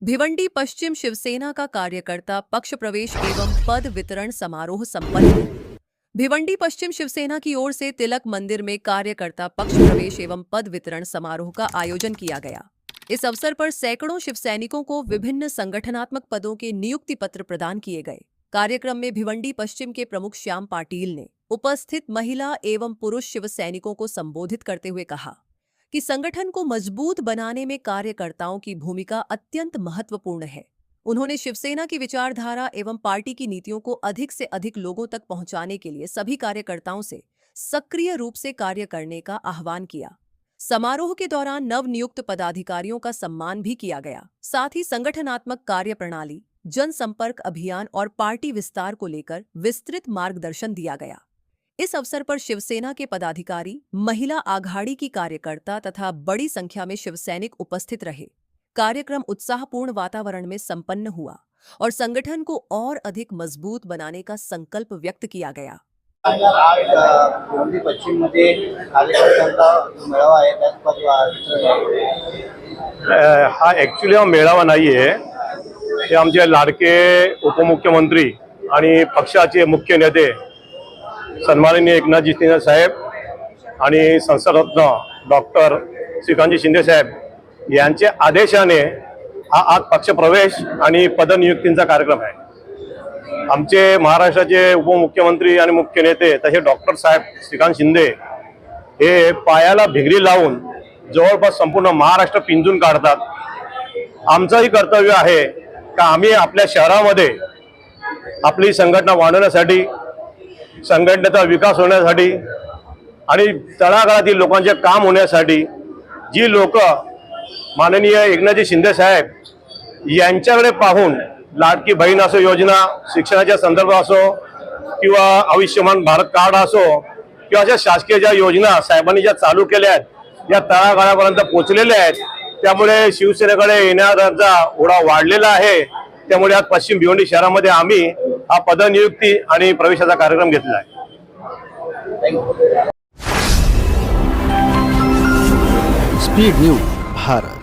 भिवंडी पश्चिम शिवसेना का कार्यकर्ता पक्ष प्रवेश एवं पद वितरण समारोह संपन्न। भिवंडी पश्चिम शिवसेना की ओर से तिलक मंदिर में कार्यकर्ता पक्ष प्रवेश एवं पद वितरण समारोह का आयोजन किया गया। इस अवसर पर सैकड़ों शिवसैनिकों को विभिन्न संगठनात्मक पदों के नियुक्ति पत्र प्रदान किए गए। कार्यक्रम में भिवंडी पश्चिम के प्रमुख श्याम पाटिल ने उपस्थित महिला एवं पुरुष शिवसैनिकों को संबोधित करते हुए कहा कि संगठन को मजबूत बनाने में कार्यकर्ताओं की भूमिका अत्यंत महत्वपूर्ण है। उन्होंने शिवसेना की विचारधारा एवं पार्टी की नीतियों को अधिक से अधिक लोगों तक पहुंचाने के लिए सभी कार्यकर्ताओं से सक्रिय रूप से कार्य करने का आह्वान किया। समारोह के दौरान नवनियुक्त पदाधिकारियों का सम्मान भी किया गया। साथ ही संगठनात्मक कार्य प्रणाली, जनसंपर्क अभियान और पार्टी विस्तार को लेकर विस्तृत मार्गदर्शन दिया गया। इस अवसर पर शिवसेना के पदाधिकारी, महिला आघाड़ी की कार्यकर्ता तथा बड़ी संख्या में शिवसैनिक उपस्थित रहे। कार्यक्रम उत्साहपूर्ण वातावरण में संपन्न हुआ और संगठन को और अधिक मजबूत बनाने का संकल्प व्यक्त किया गया। आज भिवंडी पश्चिम मध्ये कार्यकर्त्यांचा मेळावा आहे, त्यात पद वितरण आहे। हा ॲक्च्युली हा मेळावा नाही आहे, हे आमचे लाडके उपमुख्यमंत्री आणि पक्षाचे मुख्य नेते सन्माननीय एकनाथजी शिंदे साहेब आणि संसदरत्न डॉक्टर श्रीकांतजी शिंदे साहेब यांच्या आदेशाने हा आज पक्षप्रवेश आणि पदनियुक्तींचा कार्यक्रम आहे। आमचे महाराष्ट्राचे उपमुख्यमंत्री आणि मुख्य नेते तसे डॉक्टर साहेब श्रीकांत शिंदे हे पायाला भिगरी लावून जवळपास संपूर्ण महाराष्ट्र पिंजून काढतात। आमचंही कर्तव्य आहे का आम्ही आपल्या शहरामध्ये आपली संघटना वाढवण्यासाठी, संघटनेचा विकास होण्यासाठी आणि तळागाळातील लोकांचे काम होण्यासाठी जी लोक माननीय एकनाथजी शिंदे साहेब यांच्याकडे पाहून लाडकी बहीण असो योजना, शिक्षणाच्या संदर्भात असो किंवा आयुष्यमान भारत कार्ड असो किंवा अशा शासकीय ज्या योजना साहेबांनी ज्या चालू केल्या आहेत या तळागाळापर्यंत पोहोचलेल्या आहेत, त्यामुळे शिवसेनेकडे येणाऱ्यांचा ओढा वाढलेला आहे। त्यामुळे आज पश्चिम भिवंडी शहरामध्ये आम्ही हा पदनियुक्ती आणि प्रवेशाचा कार्यक्रम घेतला आहे। Speed news Bharat.